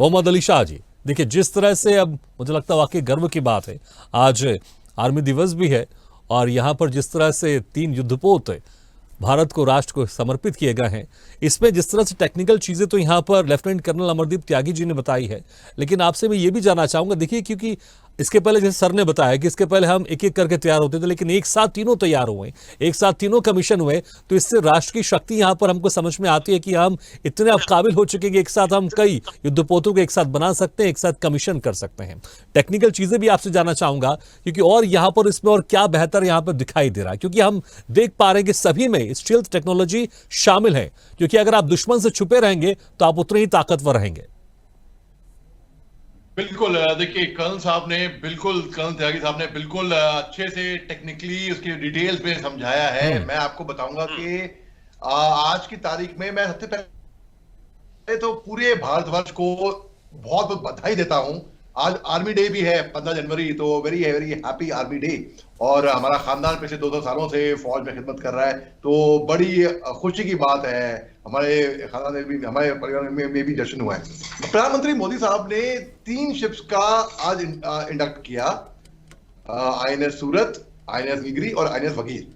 मोहम्मद अली शाह जी, देखिए जिस तरह से अब मुझे लगता है वाकई गर्व की बात है, आज आर्मी दिवस भी है और यहाँ पर जिस तरह से 3 युद्धपोत भारत को, राष्ट्र को समर्पित किए गए हैं, इसमें जिस तरह से टेक्निकल चीज़ें तो यहाँ पर लेफ्टिनेंट कर्नल अमरदीप त्यागी जी ने बताई है, लेकिन आपसे मैं ये भी जानना चाहूँगा, देखिए क्योंकि इसके पहले जैसे सर ने बताया कि इसके पहले हम एक एक करके तैयार होते थे, लेकिन एक साथ तीनों तैयार हुए, एक साथ तीनों कमीशन हुए, तो इससे राष्ट्र की शक्ति यहाँ पर हमको समझ में आती है कि हम इतने अब काबिल हो चुके हैं कि एक साथ हम कई युद्धपोतों को एक साथ बना सकते हैं, एक साथ कमीशन कर सकते हैं। टेक्निकल चीजें भी आपसे जानना चाहूंगा, क्योंकि और यहाँ पर इसमें और क्या बेहतर यहाँ पर दिखाई दे रहा है, क्योंकि हम देख पा रहे हैं कि सभी में स्टील्थ टेक्नोलॉजी शामिल है, क्योंकि अगर आप दुश्मन से छुपे रहेंगे तो आप उतने ही ताकतवर रहेंगे। बिल्कुल, देखिए कर्नल त्यागी साहब ने बिल्कुल अच्छे से टेक्निकली उसकी डिटेल्स में समझाया है। मैं आपको बताऊंगा कि आज की तारीख में मैं सबसे पहले तो पूरे भारतवर्ष को बहुत बहुत बधाई देता हूं। आज आर्मी डे भी है 15 जनवरी, तो very very happy army day. और हमारा खानदान पिछले 200 सालों से फौज में खिदमत कर रहा है, तो बड़ी खुशी की बात है। हमारे खानदान में भी, हमारे परिवार में भी जश्न हुआ है। प्रधानमंत्री मोदी साहब ने 3 शिप्स का आज इंडक्ट किया, INS सूरत, INS नीलगिरी और INS वकील।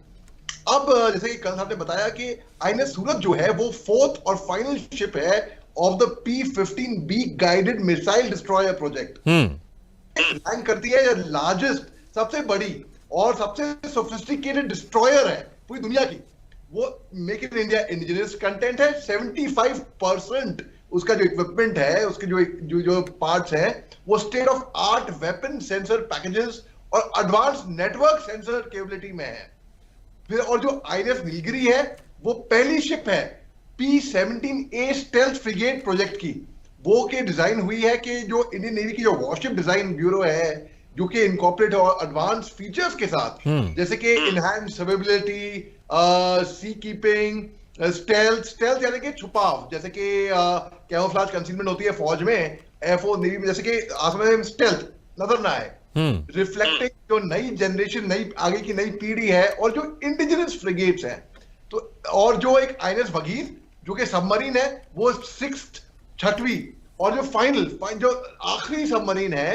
अब जैसे कि कर्नल साहब ने बताया कि INS सूरत जो है वो 4th और फाइनल शिप है of the P-15B guided missile destroyer project. Rank करती है लार्जेस्ट, सबसे बड़ी और सबसे सोफिस्टिकेटेड डिस्ट्रॉयर है पूरी दुनिया की। वो make in India indigenous content है। 75% उसका जो इक्विपमेंट है, उसके जो पार्ट्स हैं, वो state of art weapon sensor packages और एडवांस नेटवर्क सेंसर केपेबिलिटी में है। फिर और जो INS नीलगिरी है वो पहली शिप है P-17A स्टेल्थ फ्रिगेट प्रोजेक्ट की। वो के डिजाइन हुई है कि जो इंडियन नेवी की जो वॉरशिप डिजाइन ब्यूरो है, जो कि इनकॉर्पोरेट और एडवांस फीचर्स के साथ, जैसे कि इनहैंस सर्वाइवबिलिटी, सी कीपिंग, स्टेल्थ यानी कि छुपाव, जैसे कि कैमोफ्लेज कंसीलमेंट होती है फौज में, एयरफोर्स नेवी में, जैसे कि आसमान में स्टेल्थ नजर ना आए, रिफ्लेक्टिंग जो नई जनरेशन, नई आगे की नई पीढ़ी है, और जो इंडिजिनस फ्रिगेट्स हैं, तो और जो एक INS वकील जो कि सबमरीन है, वो 6th 6वीं, और जो फाइनल जो आखिरी सबमरीन है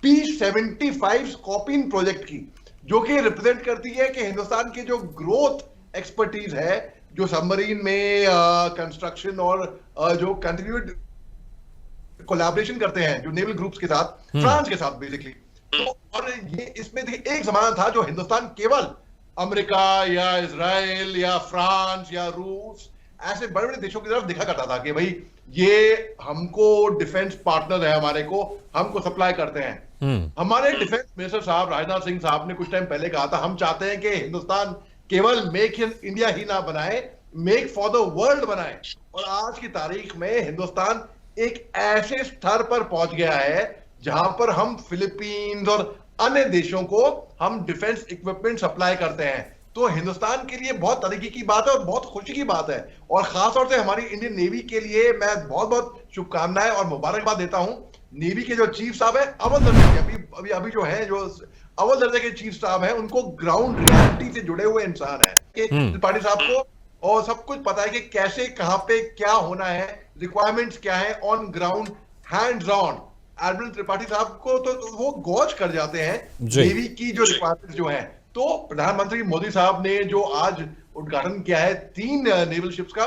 P-75 स्कॉर्पियन प्रोजेक्ट की, जो कि रिप्रेजेंट करती है कि हिंदुस्तान की जो ग्रोथ एक्सपर्टीज है, जो सबमरीन में कंस्ट्रक्शन और जो कंटिन्यूड कोलैबोरेशन करते हैं जो नेवल ग्रुप्स के साथ, फ्रांस के साथ बेसिकली। तो और ये इसमें देखिए एक जमाना था जो हिंदुस्तान केवल अमेरिका या इजराइल या फ्रांस या रूस ऐसे बड़े बड़े देशों की तरफ देखा करता था कि भाई ये हमको डिफेंस पार्टनर है, हमारे को हमको सप्लाई करते हैं। हमारे डिफेंस मिनिस्टर साहब राजनाथ सिंह साहब ने कुछ टाइम पहले कहा था, हम चाहते हैं कि हिंदुस्तान केवल मेक इन इंडिया ही ना बनाए, मेक फॉर द वर्ल्ड बनाए। और आज की तारीख में हिंदुस्तान एक ऐसे स्तर पर पहुंच गया है जहां पर हम फिलीपींस और अन्य देशों को हम डिफेंस इक्विपमेंट सप्लाई करते हैं। तो हिंदुस्तान के लिए बहुत तरीके की बात है और बहुत खुशी की बात है, और खास तौर से हमारी इंडियन नेवी के लिए मैं बहुत बहुत शुभकामनाएं और मुबारकबाद देता हूं। नेवी के जो चीफ साहब है अव्वल दर्जे के, अभी जो है, जो अव्वल दर्जे के चीफ साहब हैं, उनको ग्राउंड रियलिटी से जुड़े हुए इंसान है कि त्रिपाठी साहब को और सब कुछ पता है कि कैसे, कहां पे क्या होना है, रिक्वायरमेंट्स क्या है on ground, hands on. Admiral Tripathi साहब को तो वो गौज कर जाते हैं नेवी की जो रिक्वायरमेंट्स जो हैं। तो प्रधानमंत्री मोदी साहब ने जो आज उद्घाटन किया है 3 नेवल शिप्स का,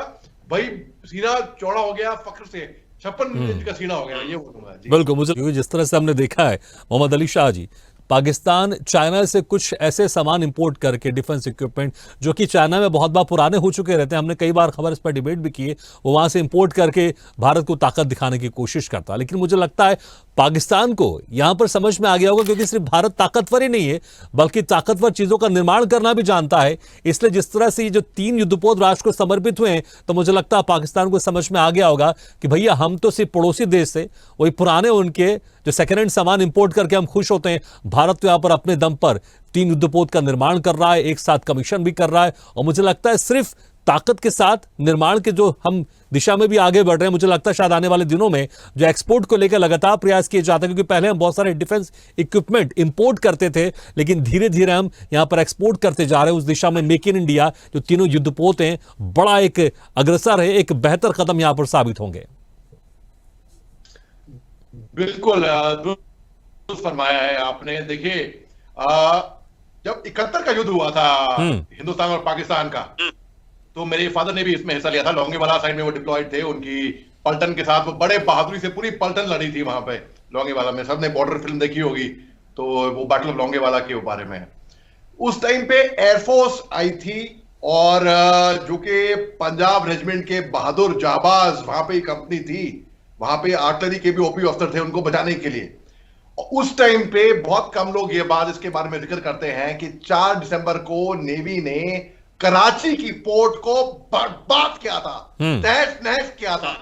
भाई सीना चौड़ा हो गया फख्र से, 56 इंच का सीना हो गया, ये बोलूंगा। बिल्कुल, मुझे जिस तरह से हमने देखा है मोहम्मद अली शाह जी, पाकिस्तान चाइना से कुछ ऐसे सामान इंपोर्ट करके, डिफेंस इक्विपमेंट जो कि चाइना में बहुत बार पुराने हो चुके रहते हैं, हमने कई बार खबर इस पर डिबेट भी की है, वो वहां से इंपोर्ट करके भारत को ताकत दिखाने की कोशिश करता है। लेकिन मुझे लगता है पाकिस्तान को यहां पर समझ में आ गया होगा, क्योंकि सिर्फ भारत ताकतवर ही नहीं है बल्कि ताकतवर चीजों का निर्माण करना भी जानता है। इसलिए जिस तरह से ये जो 3 युद्धपोत राष्ट्र को समर्पित हुए हैं, तो मुझे लगता है पाकिस्तान को समझ में आ गया होगा कि भैया हम तो सिर्फ पड़ोसी देश से वही पुराने उनके जो सेकेंड हैंड सामान इंपोर्ट करके हम खुश होते हैं, भारत तो यहां पर अपने दम पर 3 युद्धपोत का निर्माण कर रहा है, एक साथ कमीशन भी कर रहा है। और मुझे लगता है सिर्फ ताकत के साथ निर्माण के जो हम दिशा में भी आगे बढ़ रहे हैं, मुझे लगता है शायद आने वाले दिनों में जो एक्सपोर्ट को लेकर लगातार प्रयास किए जाते हैं, क्योंकि पहले हम बहुत सारे डिफेंस इक्विपमेंट इंपोर्ट करते थे, लेकिन धीरे धीरे हम यहां पर एक्सपोर्ट करते जा रहे हैं उस दिशा में। मेक इन इंडिया जो 3 युद्धपोत हैं, बड़ा एक अग्रसर है, एक बेहतर कदम यहां पर साबित होंगे। बिल्कुल दुरुस्त फरमाया है आपने। देखिए, जब 71 का युद्ध हुआ था हम्म। हिंदुस्तान और पाकिस्तान का, तो मेरे फादर ने भी इसमें हिस्सा लिया था। लोंगेवाला साइड में वो डिप्लॉयड थे, उनकी पलटन के साथ वो बड़े बहादुरी से पूरी पलटन लड़ी थी वहां पे लोंगेवाला में। सबने बॉर्डर फिल्म देखी होगी, तो वो बैटल ऑफ लोंगेवाला के बारे में है। उस टाइम पे एयरफोर्स आई थी, और जो कि पंजाब रेजिमेंट के बहादुर जाबाज वहां पे कंपनी थी, वहां पे आर्टिलरी के भी ओपी अफसर थे उनको बचाने के लिए। उस टाइम पे बहुत कम लोग ये बात इसके बारे में जिक्र करते हैं कि 4 दिसंबर को नेवी ने कराची की पोर्ट को बर्बाद किया था, तहस नहस किया था।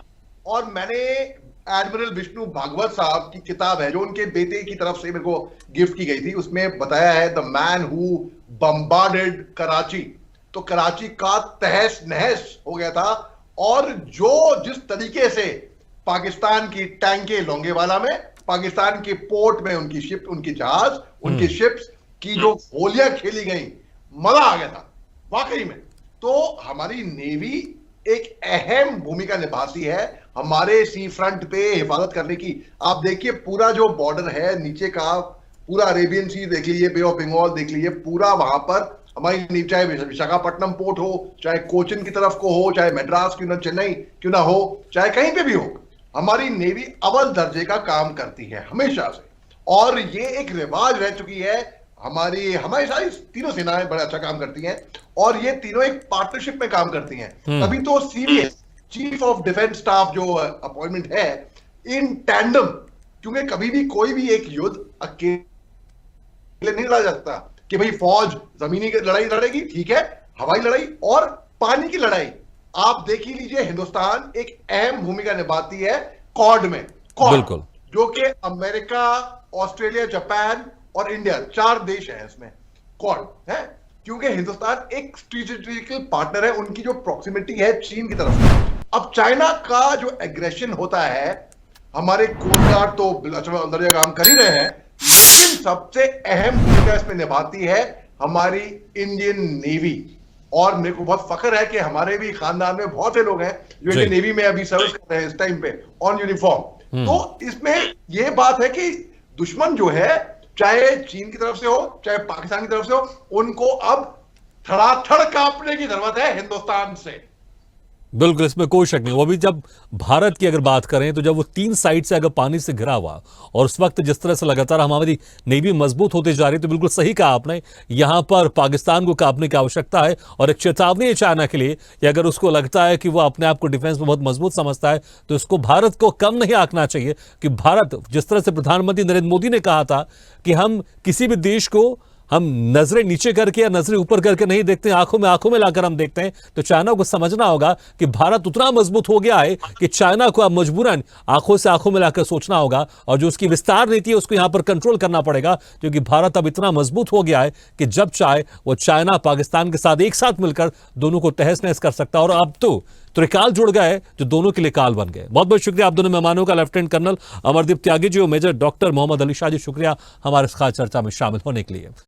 और मैंने एडमिरल विष्णु भागवत साहब की किताब है जो उनके बेटे की तरफ से मेरे को गिफ्ट की गई थी, उसमें बताया है the man who bombarded Karachi. तो कराची का तहस नहस हो गया था। और जो जिस तरीके से पाकिस्तान की टैंके लोंगेवाला में, पाकिस्तान के पोर्ट में उनकी शिप, उनकी जहाज, उनकी शिप्स की जो होलियां खेली गई, मजा आ गया था वाकई में। तो हमारी नेवी एक अहम भूमिका निभाती है हमारे सी फ्रंट पे हिफाजत करने की। आप देखिए पूरा जो बॉर्डर है नीचे का, पूरा अरेबियन सी देख लीजिए, बे ऑफ बंगाल देख लीजिए, पूरा वहां पर हमारी नेवी, चाहे विशाखापट्टनम पोर्ट हो, चाहे कोचिन की तरफ को हो, चाहे मद्रास क्यों ना, चेन्नई क्यों ना हो, चाहे कहीं पे भी हो, हमारी नेवी अव्वल दर्जे का काम करती है हमेशा से। और ये एक रिवाज रह चुकी है। हमारी हमारी सारी तीनों सेनाएं बड़ा अच्छा काम करती हैं, और ये तीनों एक पार्टनरशिप में काम करती हैं। तभी तो CDS, chief of defence staff जो अपॉइंटमेंट है, इन टैंडम, क्योंकि कभी भी कोई भी एक युद्ध अकेले नहीं लड़ा जाता कि भाई फौज जमीनी की लड़ाई लड़ेगी, ठीक है, हवाई लड़ाई और पानी की लड़ाई। आप देख ही लीजिए, हिंदुस्तान एक अहम भूमिका निभाती है क्वाड में। क्वाड बिल्कुल। जो कि अमेरिका, ऑस्ट्रेलिया, जापान और इंडिया, 4 देश हैं इसमें क्वाड है, क्योंकि हिंदुस्तान एक स्ट्रेटेजिकल पार्टनर है। उनकी जो प्रॉक्सिमिटी है चीन की तरफ से। अब चाइना का जो एग्रेशन होता है, हमारे कोस्ट गार्ड तो अंदर काम कर ही रहे हैं, लेकिन सबसे अहम भूमिका इसमें निभाती है हमारी इंडियन नेवी। और मेरे को बहुत फख्र है कि हमारे भी खानदान में बहुत से लोग हैं जो इंडियन नेवी में अभी सर्विस कर रहे हैं इस टाइम पे ऑन यूनिफॉर्म। तो इसमें यह बात है कि दुश्मन जो है, चाहे चीन की तरफ से हो, चाहे पाकिस्तान की तरफ से हो, उनको अब थड़ाथड़ कांपने की जरूरत है हिंदुस्तान से। बिल्कुल, इसमें कोई शक नहीं। वो भी जब भारत की अगर बात करें तो जब वो 3 साइड से अगर पानी से घिरा हुआ, और उस वक्त जिस तरह से लगातार हमारी नेवी मजबूत होती जा रही, तो बिल्कुल सही कहा आपने, यहां पर पाकिस्तान को कांपने की आवश्यकता है। और एक चेतावनी है चाइना के लिए कि अगर उसको लगता है कि वो अपने आप को डिफेंस में बहुत मजबूत समझता है, तो इसको भारत को कम नहीं आंकना चाहिए। कि भारत, जिस तरह से प्रधानमंत्री नरेंद्र मोदी ने कहा था कि हम किसी भी देश को हम नजरें नीचे करके या नजरें ऊपर करके नहीं देखते, आंखों में लाकर हम देखते हैं, तो चाइना को समझना होगा कि भारत उतना मजबूत हो गया है कि चाइना को अब मजबूरन आंखों में लाकर सोचना होगा, और जो उसकी विस्तार नीति है उसको यहां पर कंट्रोल करना पड़ेगा, क्योंकि भारत अब इतना मजबूत हो गया है कि जब चाहे वो चाइना पाकिस्तान के साथ एक साथ मिलकर दोनों को तहस नहस कर सकता है। और अब तो त्रिकाल जुड़ गए जो दोनों के लिए काल बन गए। बहुत बहुत शुक्रिया आप दोनों मेहमानों का, लेफ्टिनेंट कर्नल अमरदीप त्यागी जी और मेजर डॉक्टर मोहम्मद अली शाह जी, शुक्रिया हमारे इस खास चर्चा में शामिल होने के लिए।